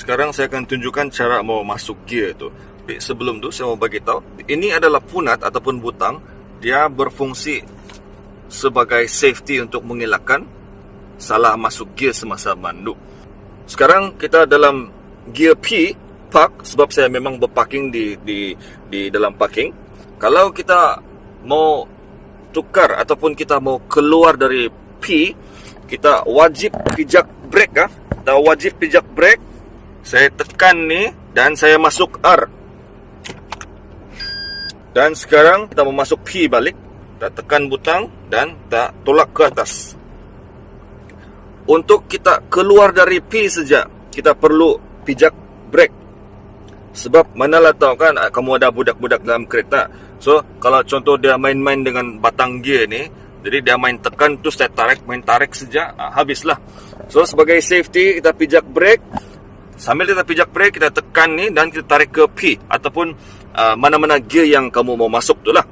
Sekarang saya akan tunjukkan cara mau masuk gear tu. Tapi sebelum tu saya mau bagi tahu, ini adalah punat ataupun butang. Dia berfungsi sebagai safety untuk mengelakkan salah masuk gear semasa mandu. Sekarang kita dalam gear P, park, sebab saya memang berparking di dalam parking. Kalau kita mau tukar ataupun kita mau keluar dari P, kita wajib pijak brake ah. Kita wajib pijak brake. Saya tekan ni dan saya masuk R. Dan sekarang kita mau masuk P balik. Kita tekan butang dan kita tolak ke atas. Untuk kita keluar dari P saja, kita perlu pijak brake. Sebab manalah tahu kan, kamu ada budak-budak dalam kereta. So, kalau contoh dia main-main dengan batang gear ni, jadi dia main tekan terus saya tarik, main tarik saja, habislah. So, sebagai safety, kita pijak brake. Sambil kita pijak brake, kita tekan ni dan kita tarik ke P ataupun mana-mana gear yang kamu mau masuk tu lah.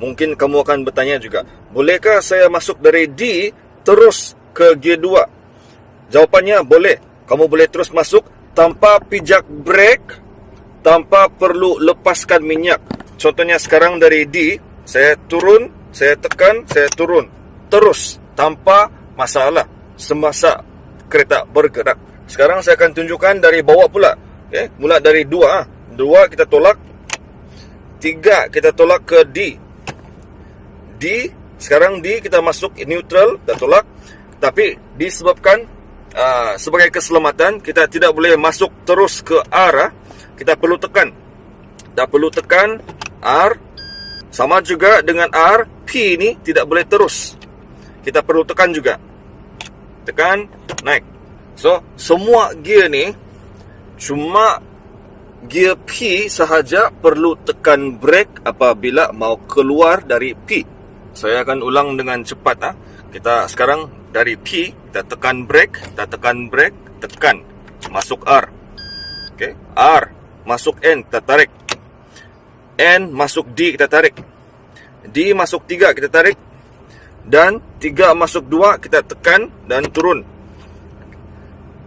Mungkin kamu akan bertanya juga, bolehkah saya masuk dari D terus ke gear 2? Jawapannya boleh. Kamu boleh terus masuk tanpa pijak brake, tanpa perlu lepaskan minyak. Contohnya sekarang dari D, saya turun, saya tekan, saya turun. Terus, tanpa masalah semasa kereta bergerak. Sekarang saya akan tunjukkan dari bawah pula. Okay? Mula dari 2. 2 kita tolak. 3 kita tolak ke D. D, sekarang D kita masuk neutral, kita tolak. Tapi disebabkan sebagai keselamatan, kita tidak boleh masuk terus ke R. Kita perlu tekan. Kita perlu tekan R. Sama juga dengan R, P ni tidak boleh terus. Kita perlu tekan juga. Tekan, naik. So, semua gear ni, cuma gear P sahaja perlu tekan brake apabila mau keluar dari P. Saya akan ulang dengan cepat. Kita sekarang dari P, kita tekan brake, tekan, masuk R. Okay. R, masuk N, kita tarik. N, masuk D, kita tarik. D, masuk 3, kita tarik. Dan 3, masuk 2, kita tekan dan turun.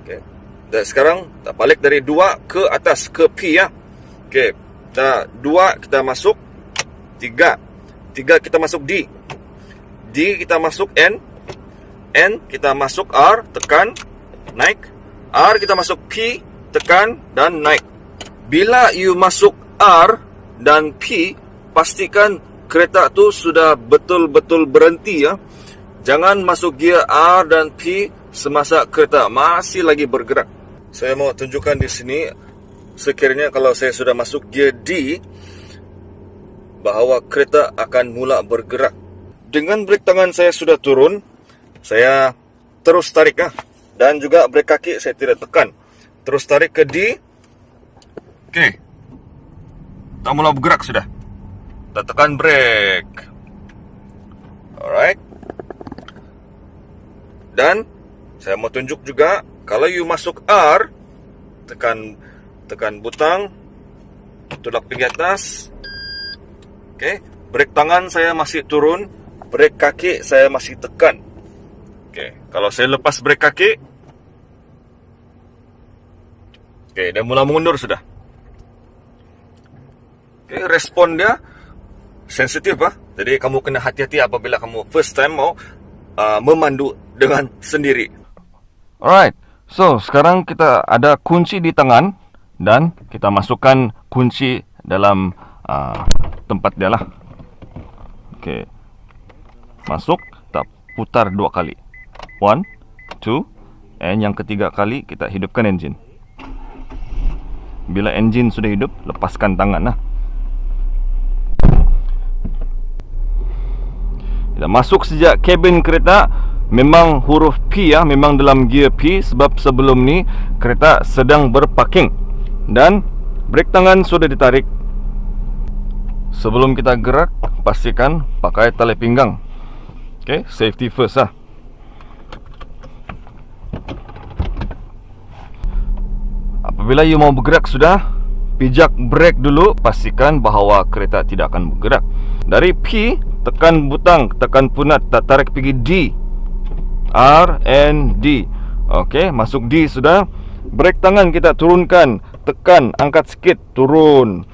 Okay. Dan sekarang, kita balik dari 2 ke atas, ke P ya. Okay. Kita 2, kita masuk 3. 3, kita masuk D. D, kita masuk N. N, kita masuk R, tekan, naik. R, kita masuk P, tekan, dan naik. Bila you masuk R dan P, pastikan kereta tu sudah betul-betul berhenti ya. Jangan masuk gear R dan P semasa kereta masih lagi bergerak. Saya mau tunjukkan di sini, sekiranya kalau saya sudah masuk gear D, bahawa kereta akan mula bergerak. Dengan brake tangan saya sudah turun, saya terus tarik dan juga brake kaki saya tidak tekan. Terus tarik ke D. Okey. Tak mula bergerak sudah. Kita tekan brake. Alright. Dan saya mau tunjuk juga, kalau you masuk R, tekan butang, tolak pergi atas. Okey, brake tangan saya masih turun, brake kaki saya masih tekan. Okay. Kalau saya lepas brake kaki, okay, dia mula mengundur sudah. Okay, respon dia sensitif Jadi kamu kena hati-hati apabila kamu first time mau memandu dengan sendiri. Alright, so sekarang kita ada kunci di tangan dan kita masukkan kunci dalam tempat dia lah. Okay, masuk, kita putar 2 kali. 1, 2, and yang ketiga kali kita hidupkan enjin. Bila enjin sudah hidup, lepaskan tangan Kita masuk sejak kabin kereta, memang huruf P memang dalam gear P, sebab sebelum ni kereta sedang berparking. Dan brake tangan sudah ditarik. Sebelum kita gerak, pastikan pakai tali pinggang. Okay, safety first Apabila you mau bergerak sudah, pijak brake dulu, pastikan bahawa kereta tidak akan bergerak. Dari P, tekan butang, tekan punat, tarik pergi D. R and D. Okey, masuk D sudah. Brek tangan kita turunkan, tekan, angkat sikit, turun.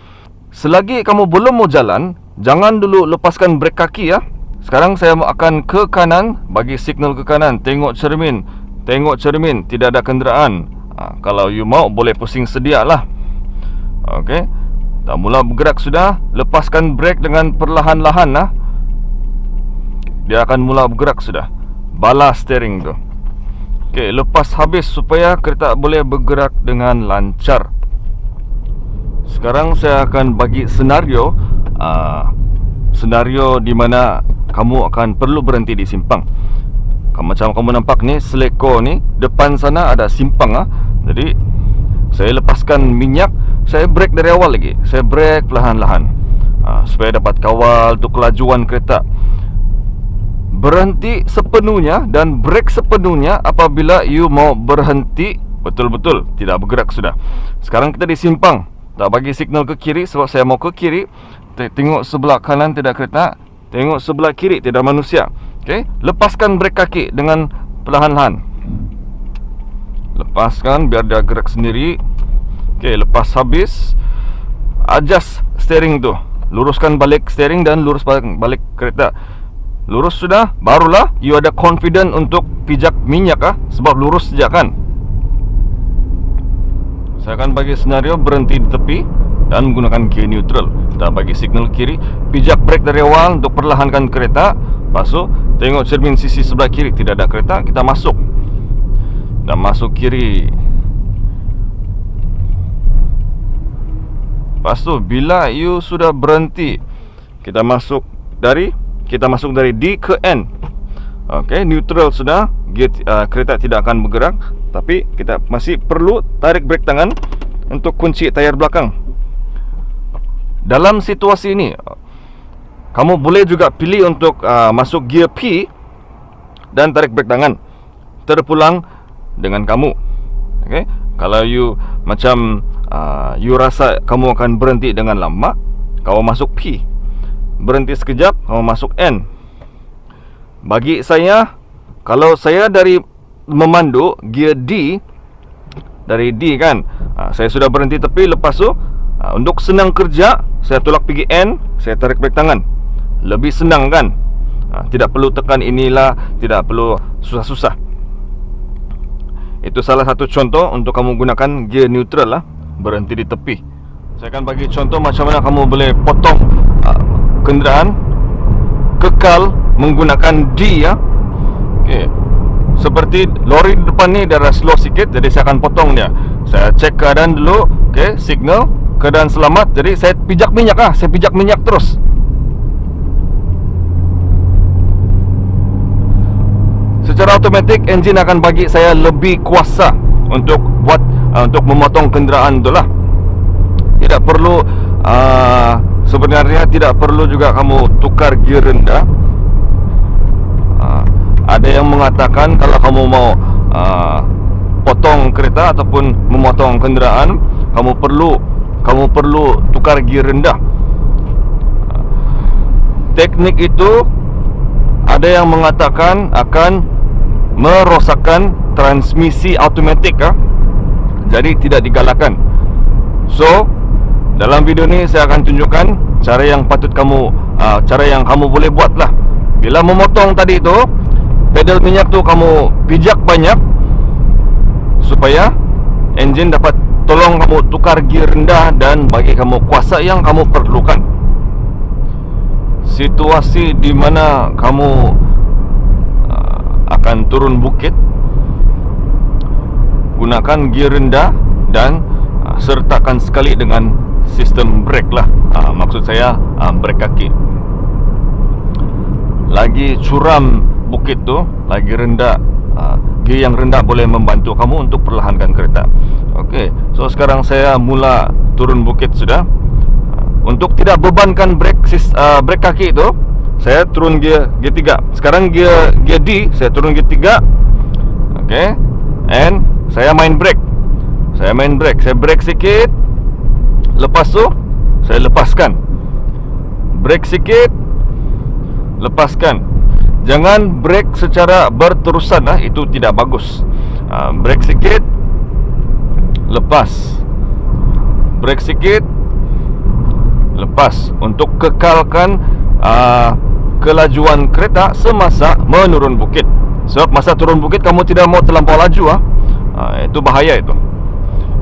Selagi kamu belum mau jalan, jangan dulu lepaskan brek kaki ya. Sekarang saya akan ke kanan, bagi signal ke kanan. Tengok cermin, tengok cermin, tidak ada kenderaan. Kalau you mau, boleh pusing sedia lah. Okey, dah mula bergerak sudah. Lepaskan brek dengan perlahan-lahan lah. Dia akan mula bergerak sudah. Bala steering tu. Okey, lepas habis supaya kereta boleh bergerak dengan lancar. Sekarang saya akan bagi senario senario di mana kamu akan perlu berhenti di simpang. Macam kamu nampak ni, seleko ni, depan sana ada simpang Jadi saya lepaskan minyak, saya brake dari awal lagi. Saya brake perlahan-lahan supaya dapat kawal untuk kelajuan kereta. Berhenti sepenuhnya dan brake sepenuhnya apabila you mau berhenti betul-betul, tidak bergerak sudah. Sekarang kita di simpang. Tak bagi signal ke kiri sebab saya mau ke kiri. Tengok sebelah kanan tidak kereta, tengok sebelah kiri tidak manusia. Okey, lepaskan brake kaki dengan perlahan-lahan. Lepaskan biar dia gerak sendiri. Okey, lepas habis, adjust steering tu. Luruskan balik steering dan lurus balik kereta. Lurus sudah, barulah you ada confident untuk pijak minyak sebab lurus saja kan. Saya akan bagi senario berhenti di tepi dan menggunakan gear neutral. Kita bagi signal kiri, pijak brake dari awal untuk perlahankan kereta. Lepas tu, tengok cermin sisi sebelah kiri, tidak ada kereta, kita masuk. Dan masuk kiri. Lepas tu, bila you sudah berhenti, kita masuk dari D ke N. Okey, neutral sudah. Kereta tidak akan bergerak, tapi kita masih perlu tarik brake tangan untuk kunci tayar belakang. Dalam situasi ini, kamu boleh juga pilih untuk masuk gear P dan tarik brake tangan. Terpulang dengan kamu. Okey, kalau you macam you rasa kamu akan berhenti dengan lama, kamu masuk P. Berhenti sekejap, kamu masuk N. Bagi saya, kalau saya dari memandu gear D, dari D kan, saya sudah berhenti tepi. Lepas tu untuk senang kerja, saya tolak pergi N, saya tarik brake tangan. Lebih senang kan. Tidak perlu tekan inilah, tidak perlu susah-susah. Itu salah satu contoh untuk kamu gunakan gear neutral lah, berhenti di tepi. Saya akan bagi contoh macam mana kamu boleh potong kenderaan kekal menggunakan D ya. Okey, seperti lori depan ni dia dah slow sikit, jadi saya akan potong dia. Saya cek keadaan dulu. Okey, signal keadaan selamat. Jadi saya pijak minyak saya pijak minyak terus. Secara automatik enjin akan bagi saya lebih kuasa untuk buat untuk memotong kenderaan tu lah. Tidak perlu sebenarnya tidak perlu juga kamu tukar gear rendah. Ada yang mengatakan kalau kamu mau potong kereta ataupun memotong kenderaan, kamu perlu tukar gear rendah. Teknik itu ada yang mengatakan akan merosakkan transmisi automatik jadi tidak digalakkan. So dalam video ni saya akan tunjukkan cara yang patut kamu cara yang kamu boleh buat lah. Bila memotong tadi tu, pedal minyak tu kamu pijak banyak supaya enjin dapat tolong kamu tukar gear rendah dan bagi kamu kuasa yang kamu perlukan. Situasi di mana kamu akan turun bukit, gunakan gear rendah dan sertakan sekali dengan sistem brake lah. Maksud saya brake kaki. Lagi curam bukit tu, lagi rendah, gear yang rendah boleh membantu kamu untuk perlahankan kereta. Okey, so sekarang saya mula turun bukit sudah. Untuk tidak bebankan brake kaki itu, saya turun gear 3. Sekarang gear D, saya turun gear 3. Okey, and saya main brake. Saya brake sikit. Lepas tu saya lepaskan. Brake sikit, lepaskan. Jangan brake secara berterusan itu tidak bagus. Brake sikit, lepas. Brake sikit, lepas. Untuk kekalkan kelajuan kereta semasa menurun bukit. Sebab masa turun bukit kamu tidak mau terlampau laju, itu bahaya itu.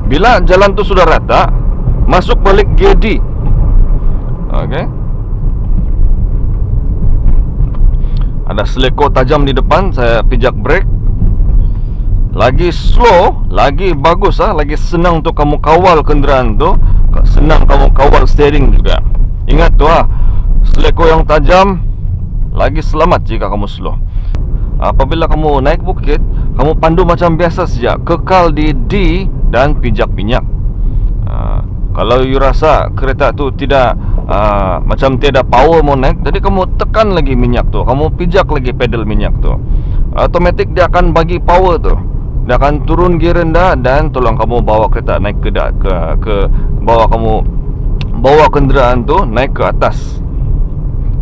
Bila jalan tu sudah rata, masuk balik gear D. Okey. Ada seleko tajam di depan, saya pijak brake. Lagi slow, lagi bagus, lagi senang untuk kamu kawal kenderaan tu, senang kamu kawal steering juga. Ingat tu, seleko yang tajam lagi selamat jika kamu slow. Apabila kamu naik bukit, kamu pandu macam biasa saja, kekal di D dan pijak minyak. Kalau you rasa kereta tu tidak macam tiada power mau naik, jadi kamu tekan lagi minyak tu, kamu pijak lagi pedal minyak tu, automatik dia akan bagi power tu. Dia akan turun gear rendah dan tolong kamu bawa kereta naik ke bawa kenderaan tu naik ke atas.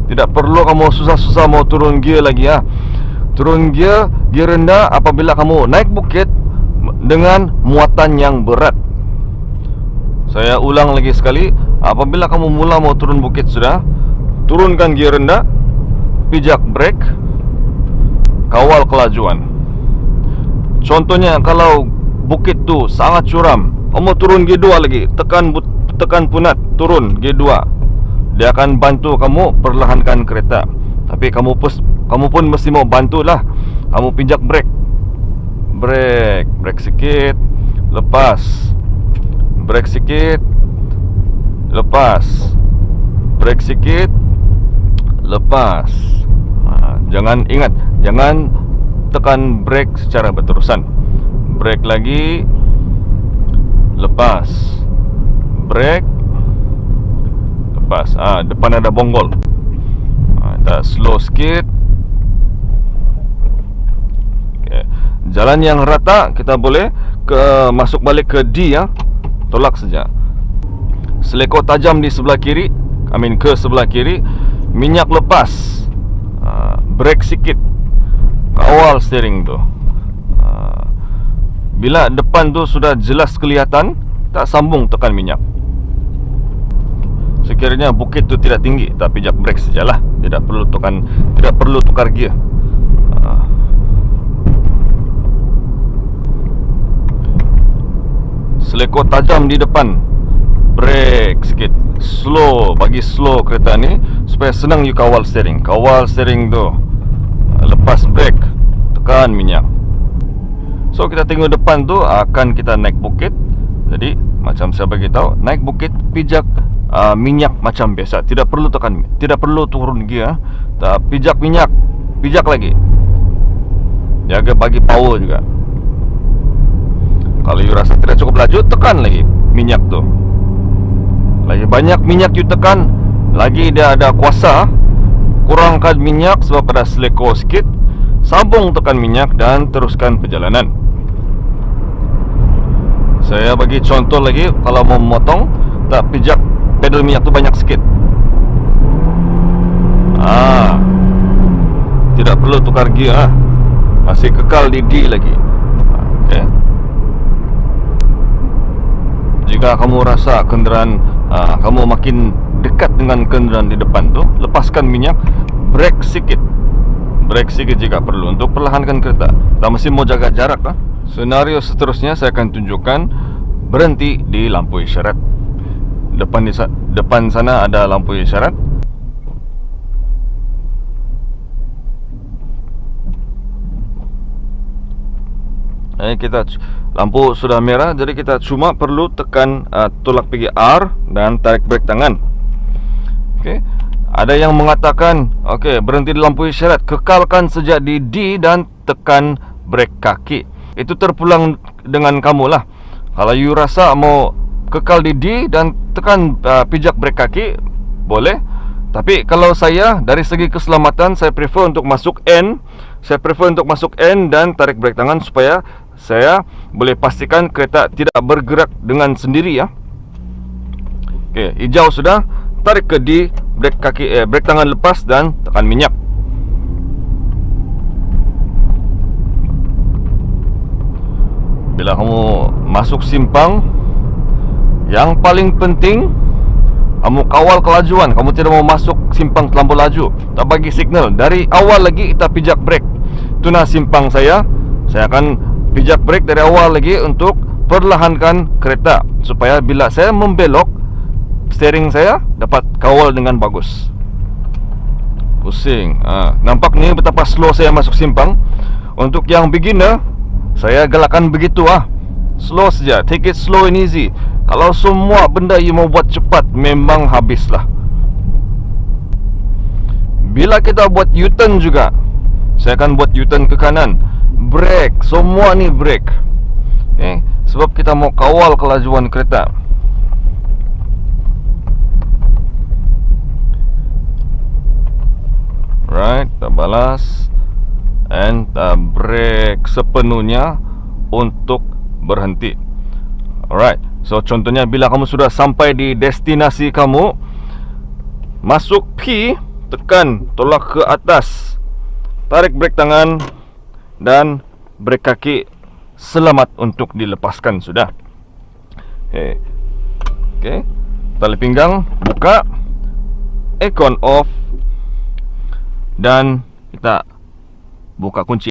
Tidak perlu kamu susah-susah mau turun gear lagi, Turun gear rendah apabila kamu naik bukit dengan muatan yang berat. Saya ulang lagi sekali, apabila kamu mula mau turun bukit sudah, turunkan gear rendah, pijak brake, kawal kelajuan. Contohnya kalau bukit tu sangat curam, kamu turun gear 2 lagi, tekan punat, turun gear 2. Dia akan bantu kamu perlahankan kereta. Tapi kamu pun mesti mau bantulah. Kamu pijak brake. Brake sikit, lepas. Brake sikit, lepas. Brake sikit, lepas. Jangan tekan brake secara berterusan. Brake lagi, lepas. Brake, lepas. Depan ada bonggol. Kita slow sikit. Okay. Jalan yang rata kita boleh masuk balik ke D, tolak saja. Seleko tajam di sebelah kiri, ke sebelah kiri. Minyak lepas, brake sikit, kawal steering tu. Bila depan tu sudah jelas kelihatan, tak sambung tekan minyak. Sekiranya bukit tu tidak tinggi, tak pijak brake sajalah. Tidak perlu tukar gear. Seleko tajam di depan, brake sikit, slow, bagi slow kereta ni supaya senang you kawal steering. Kawal steering tu, lepas brake, tekan minyak. So kita tengok depan tu akan kita naik bukit. Jadi macam saya bagi tahu, naik bukit pijak minyak macam biasa. Tidak perlu turun gear. Pijak minyak, pijak lagi. Jaga bagi power juga. Kalau you rasa tidak cukup laju, tekan lagi minyak tu. Lagi banyak minyak you tekan, lagi dia ada kuasa. Kurangkan minyak sebab ada seleko sikit. Sambung tekan minyak dan teruskan perjalanan. Saya bagi contoh lagi. Kalau mau memotong, tak pijak pedal minyak tu banyak sikit. Tidak perlu tukar gear, masih kekal di D lagi. Okay. Jika kamu rasa kenderaan kamu makin dekat dengan kenderaan di depan tu, lepaskan minyak, brake sikit. Brake sikit jika perlu untuk perlahankan kereta. Tak mesti mau jaga jarak. Senario seterusnya saya akan tunjukkan berhenti di lampu isyarat. Depan sana ada lampu isyarat. Kita lampu sudah merah, jadi kita cuma perlu tekan tolak pergi R dan tarik brake tangan. Okey. Ada yang mengatakan, okey, berhenti di lampu isyarat, kekalkan sejak di D dan tekan brake kaki. Itu terpulang dengan kamu lah. Kalau you rasa mau kekal di D dan tekan pijak brake kaki, boleh. Tapi kalau saya, dari segi keselamatan, saya prefer untuk masuk N. Saya prefer untuk masuk N dan tarik brake tangan supaya saya boleh pastikan kereta tidak bergerak dengan sendiri, ya. Okey, hijau sudah. Tarik ke D, brake tangan lepas dan tekan minyak. bila kamu masuk simpang, yang paling penting kamu kawal kelajuan. Kamu tidak mau masuk simpang terlampau laju, tak bagi signal. Dari awal lagi kita pijak brake. Itu nah simpang saya akan pijak brake dari awal lagi untuk perlahankan kereta, supaya bila saya membelok, steering saya dapat kawal dengan bagus. Pusing. Nampak ni betapa slow saya masuk simpang. Untuk yang beginner, saya galakkan begitu slow saja, take it slow and easy. Kalau semua benda you mau buat cepat, memang habislah. Bila kita buat U-turn juga, saya akan buat U-turn ke kanan, brake, semua ni brake. Okay? Sebab kita mau kawal kelajuan kereta. Right, kita balas and brake sepenuhnya untuk berhenti. Alright, so contohnya bila kamu sudah sampai di destinasi kamu, masuk P, tekan tolak ke atas, tarik brake tangan dan brake kaki, selamat untuk dilepaskan sudah. Okay. Tali pinggang buka, aircon off, dan kita buka kunci.